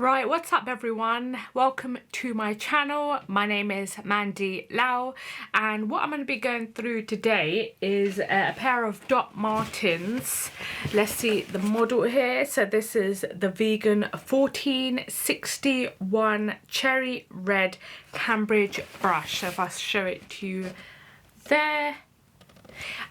Right, what's up everyone? Welcome to my channel. My name is manpreetlall, and what I'm going to be going through today is a pair of Dr Martens. Let's see the model here. So this is the Vegan 1461 Cherry Red Cambridge brush. So if I show it to you there.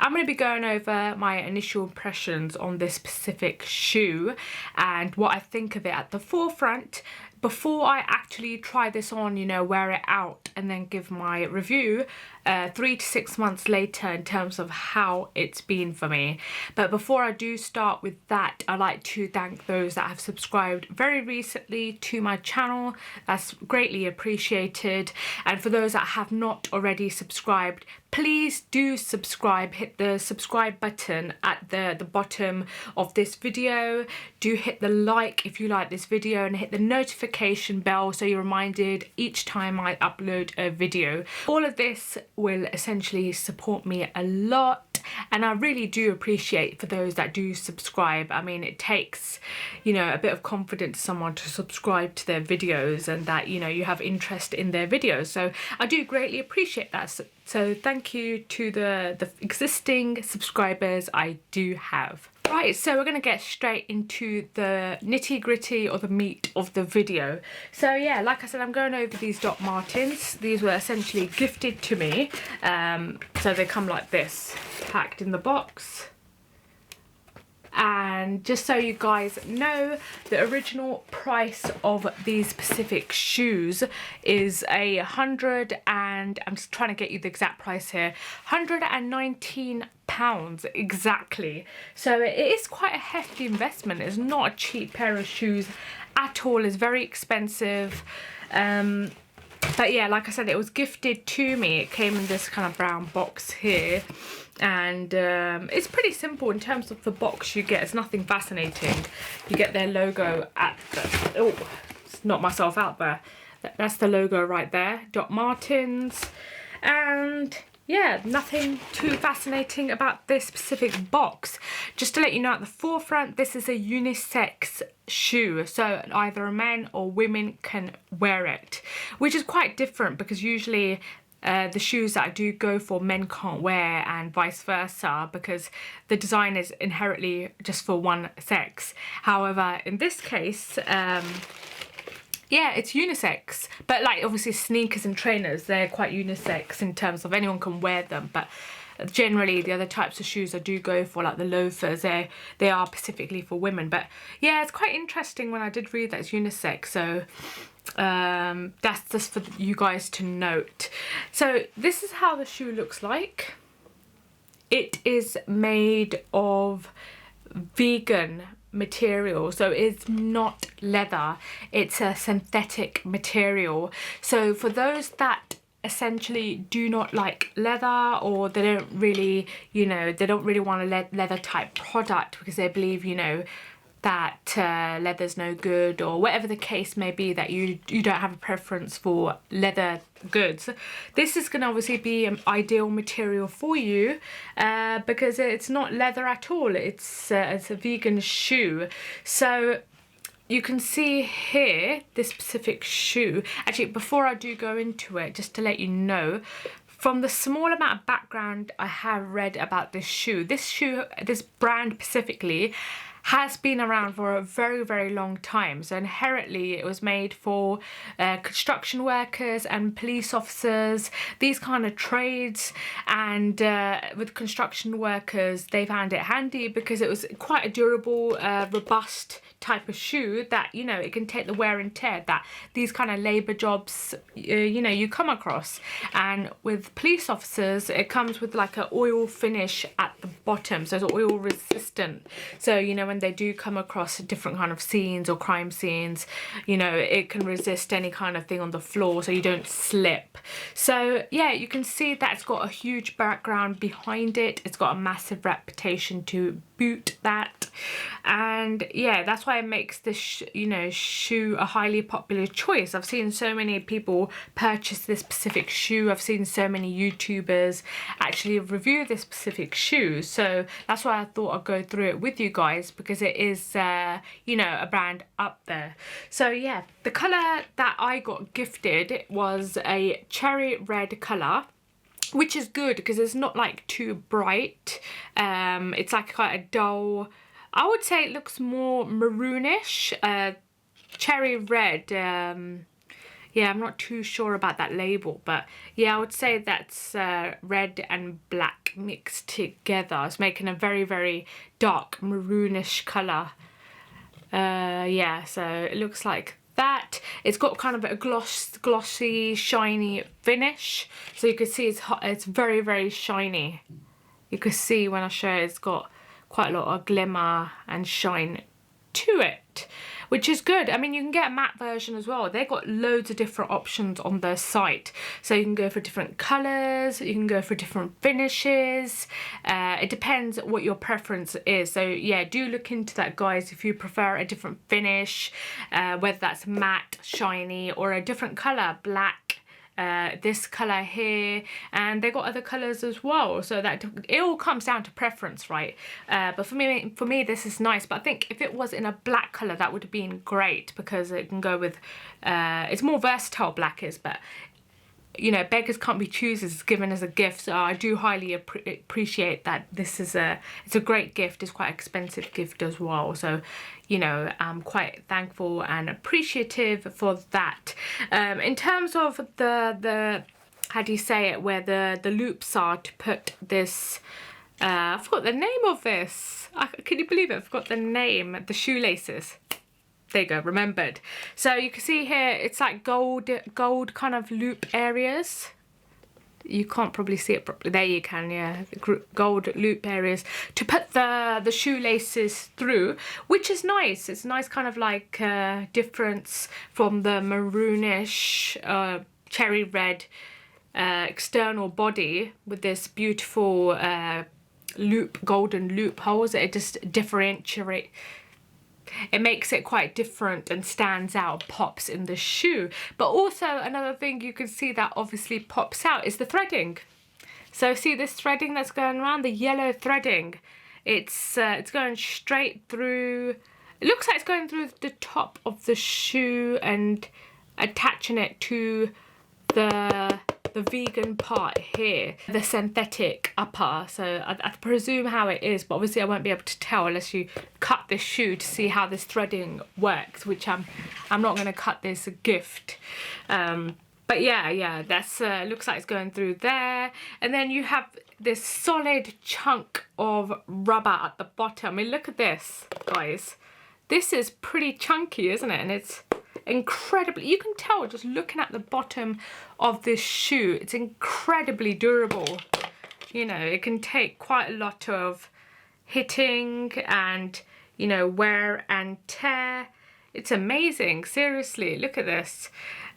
I'm going to be going over my initial impressions on this specific shoe and what I think of it at the forefront before I actually try this on, you know, wear it out and then give my review 3 to 6 months later in terms of how it's been for me. But before I do start with that, I'd like to thank those that have subscribed very recently to my channel. That's greatly appreciated. And for those that have not already subscribed, please do subscribe. Hit the subscribe button at the bottom of this video. Do hit the like if you like this video, and hit the notification bell so you're reminded each time I upload a video. All of this will essentially support me a lot, and I really do appreciate for those that do subscribe. I mean, it takes, you know, a bit of confidence someone to subscribe to their videos and that, you know, you have interest in their videos. So I do greatly appreciate that. So thank you to the existing subscribers I do have. Right, so we're going to get straight into the nitty gritty or the meat of the video. So yeah, like I said, I'm going over these Dr Martens. These were essentially gifted to me. So they come like this, packed in the box. And just so you guys know, the original price of these specific shoes is £100 and I'm just trying to get you the exact price here, £119 exactly. So it is quite a hefty investment. It's not a cheap pair of shoes at all. It's very expensive. But yeah, like I said, it was gifted to me. It came in this kind of brown box here. And it's pretty simple in terms of the box you get. It's nothing fascinating. You get their logo at the... Oh, it's knocked myself out there. That's the logo right there. Dr Martens. And yeah, nothing too fascinating about this specific box. Just to let you know at the forefront, this is a unisex shoe. So either a man or women can wear it. Which is quite different because usually... the shoes that I do go for, men can't wear, and vice versa, because the design is inherently just for one sex. However, in this case, yeah, it's unisex. But like obviously sneakers and trainers, they're quite unisex in terms of anyone can wear them. But generally the other types of shoes I do go for, like the loafers, they are specifically for women. But yeah, it's quite interesting when I did read that it's unisex. So that's just for you guys to note. So this is how the shoe looks like. It is made of vegan material, so it's not leather, it's a synthetic material. So for those that essentially do not like leather, or they don't really, you know, they don't really want a leather type product because they believe, you know, that leather's no good, or whatever the case may be, that you don't have a preference for leather goods, this is going to obviously be an ideal material for you because it's not leather at all. It's a vegan shoe. So you can see here this specific shoe. Actually, before I do go into it, just to let you know, from the small amount of background I have read about this shoe, this brand specifically, has been around for a very, very long time. So inherently it was made for construction workers and police officers, these kind of trades. And with construction workers, they found it handy because it was quite a durable, robust type of shoe that, you know, it can take the wear and tear that these kind of labor jobs, you know, you come across. And with police officers, it comes with like an oil finish at the bottom, so it's oil resistant. So, you know, when they do come across different kind of scenes or crime scenes, you know, it can resist any kind of thing on the floor so you don't slip. So yeah, you can see that it's got a huge background behind it. It's got a massive reputation to boot that. And yeah, that's why it makes this shoe a highly popular choice. I've seen so many people purchase this specific shoe. I've seen so many YouTubers actually review this specific shoe, so that's why I thought I'd go through it with you guys, because it is a brand up there. So yeah, the color that I got gifted was a cherry red color, which is good because it's not like too bright. It's like quite a dull, I would say it looks more maroonish, cherry red. Yeah, I'm not too sure about that label, but yeah, I would say that's red and black mixed together. It's making a very, very dark maroonish color. Yeah, so it looks like that. It's got kind of a glossy, shiny finish. So you can see it's very, very shiny. You can see when I show it, it's got quite a lot of glimmer and shine to it, which is good. I mean, you can get a matte version as well. They've got loads of different options on their site. So you can go for different colours, you can go for different finishes. It depends what your preference is. So yeah, do look into that, guys, if you prefer a different finish, whether that's matte, shiny, or a different colour, black, this color here, and they got other colors as well, so that it all comes down to preference, right? But for me this is nice, but I think if it was in a black color that would have been great, because it can go with it's more versatile, black is, but beggars can't be choosers. It's given as a gift, so I do highly appreciate that. This is it's a great gift. It's quite an expensive gift as well, so I'm quite thankful and appreciative for that. In terms of the how do you say it, where the loops are to put this, I forgot the name of this. Can you believe it? I forgot the name. The shoelaces. There you go, remembered. So you can see here, it's like gold kind of loop areas. You can't probably see it properly. There you can, yeah. Gold loop areas to put the shoelaces through, which is nice. It's nice kind of like difference from the maroonish, cherry red external body with this beautiful golden loop holes. It just differentiates. It makes it quite different and stands out, pops in the shoe. But also another thing you can see that obviously pops out is the threading. So see this threading that's going around, the yellow threading. It's going straight through. It looks like it's going through the top of the shoe and attaching it to the vegan part here, the synthetic upper. So I presume how it is, but obviously I won't be able to tell unless you cut this shoe to see how this threading works, which I'm not going to cut this gift. But yeah, that's looks like it's going through there, and then you have this solid chunk of rubber at the bottom. I mean, look at this, guys. This is pretty chunky, isn't it? And it's incredibly, you can tell just looking at the bottom of this shoe, it's incredibly durable. It can take quite a lot of hitting and wear and tear. It's amazing, seriously. Look at this,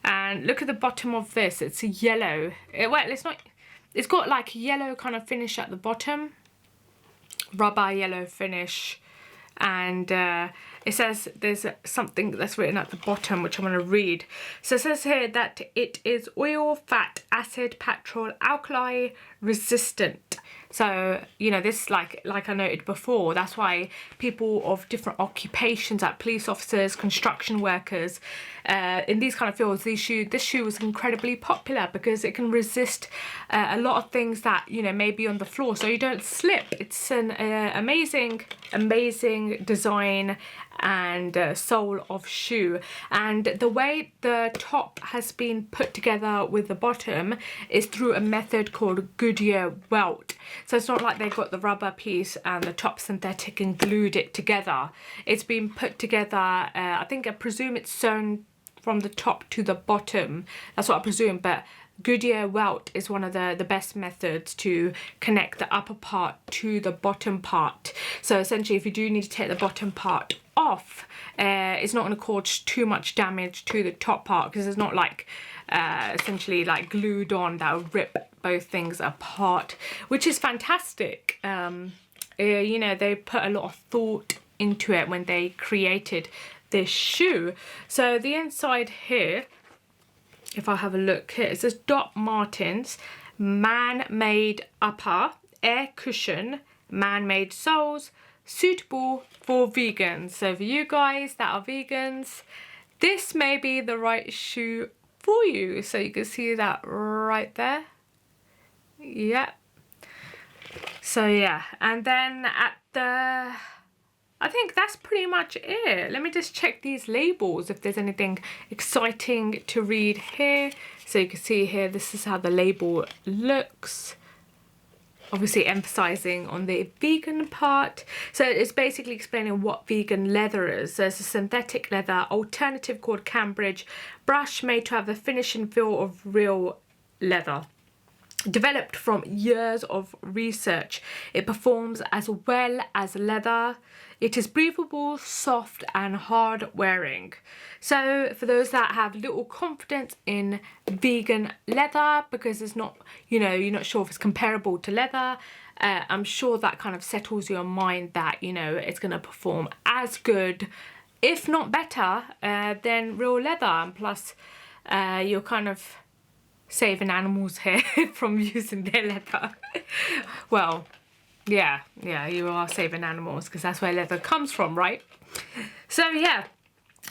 and look at the bottom of this. It's yellow. Well, it's not, it's got like yellow kind of finish at the bottom, rubber yellow finish. And it says there's something that's written at the bottom, which I'm going to read. So it says here that it is oil, fat, acid, petrol, alkali resistant. So, this, like I noted before, that's why people of different occupations, like police officers, construction workers, in these kind of fields, this shoe was incredibly popular because it can resist a lot of things that, may be on the floor, so you don't slip. It's an amazing design and sole of shoe, and the way the top has been put together with the bottom is through a method called Goodyear welt. So it's not like they've got the rubber piece and the top synthetic and glued it together. It's been put together, I presume it's sewn from the top to the bottom. That's what I presume, but Goodyear welt is one of the best methods to connect the upper part to the bottom part. So essentially, if you do need to take the bottom part off, it's not going to cause too much damage to the top part, because it's not like essentially like glued on that will rip both things apart, which is fantastic. you know, they put a lot of thought into it when they created this shoe. So the inside here, if I have a look here, it says Dr Martens man-made upper air cushion, man-made soles, suitable for vegans. So for you guys that are vegans, this may be the right shoe for you. So you can see that right there. Yep. So yeah, and then at the, I think that's pretty much it. Let me just check these labels if there's anything exciting to read here. So you can see here, this is how the label looks. Obviously emphasizing on the vegan part. So it's basically explaining what vegan leather is. There's a synthetic leather alternative called Cambridge brush made to have the finish and feel of real leather. Developed from years of research, it performs as well as leather. It is breathable, soft and hard wearing. So for those that have little confidence in vegan leather, because it's not, you know, you're not sure if it's comparable to leather, I'm sure that kind of settles your mind that, you know, it's going to perform as good, if not better, than real leather. And plus, you're kind of saving animals here from using their leather. Well, yeah, you are saving animals because that's where leather comes from, right? So yeah,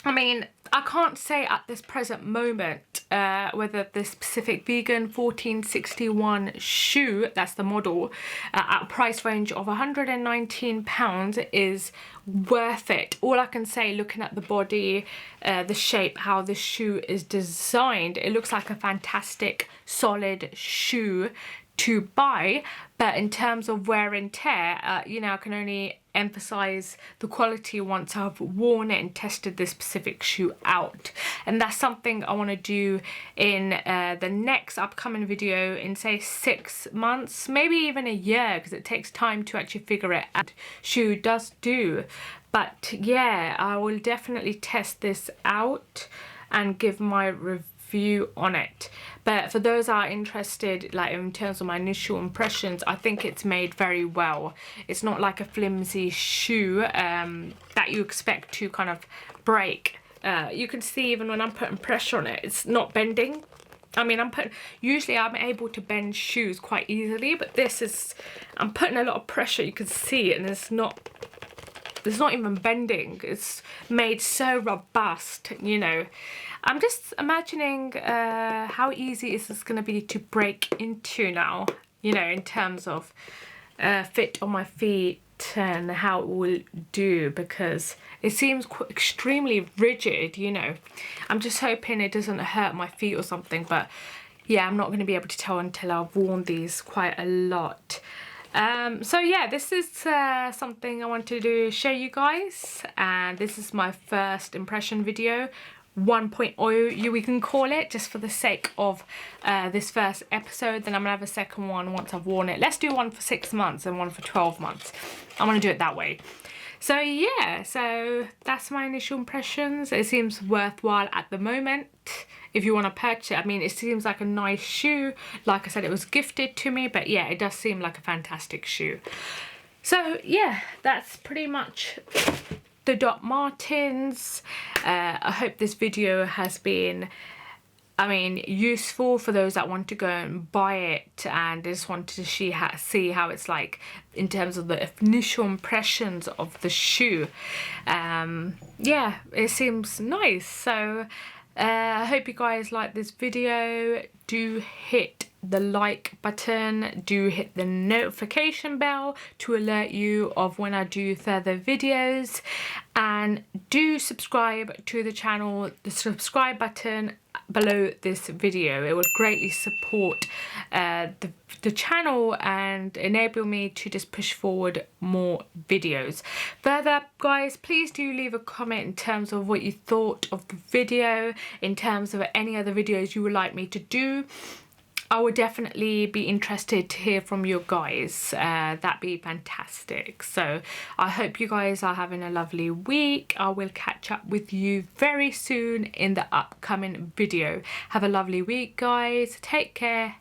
I mean, I can't say at this present moment whether this specific vegan 1461 shoe, that's the model, at a price range of £119 is worth it. All I can say, looking at the body, the shape, how this shoe is designed, it looks like a fantastic solid shoe to buy. But in terms of wear and tear, you know, I can only emphasize the quality once I've worn it and tested this specific shoe out. And that's something I want to do in the next upcoming video in, say, 6 months, maybe even a year, because it takes time to actually figure it out. Shoe does do. But yeah, I will definitely test this out and give my review on it. But for those that are interested, like in terms of my initial impressions, I think it's made very well. It's not like a flimsy shoe that you expect to kind of break. You can see even when I'm putting pressure on it, it's not bending. I mean, usually I'm able to bend shoes quite easily, but this is, I'm putting a lot of pressure, you can see it, and it's not even bending. It's made so robust, you know. I'm just imagining how easy is this going to be to break into now, you know, in terms of fit on my feet and how it will do, because it seems extremely rigid, you know. I'm just hoping it doesn't hurt my feet or something, but yeah, I'm not going to be able to tell until I've worn these quite a lot. So yeah, this is something I wanted to show you guys, and this is my first impression video, 1.0 we can call it, just for the sake of this first episode. Then I'm gonna have a second one once I've worn it. Let's do one for 6 months and one for 12 months. I'm gonna do it that way. So yeah, so that's my initial impressions. It seems worthwhile at the moment if you want to purchase it. I mean, it seems like a nice shoe. Like I said, it was gifted to me, but yeah, it does seem like a fantastic shoe. So yeah, that's pretty much the Dr Martens. I hope this video has been, I mean, useful for those that want to go and buy it and just wanted to see how it's like in terms of the initial impressions of the shoe. Yeah, it seems nice. So I hope you guys like this video. Do hit the like button, do hit the notification bell to alert you of when I do further videos, and do subscribe to the channel, the subscribe button below this video. It would greatly support the channel and enable me to just push forward more videos. Further, guys, please do leave a comment in terms of what you thought of the video, in terms of any other videos you would like me to do. I would definitely be interested to hear from you guys. That'd be fantastic. So I hope you guys are having a lovely week. I will catch up with you very soon in the upcoming video. Have a lovely week, guys. Take care.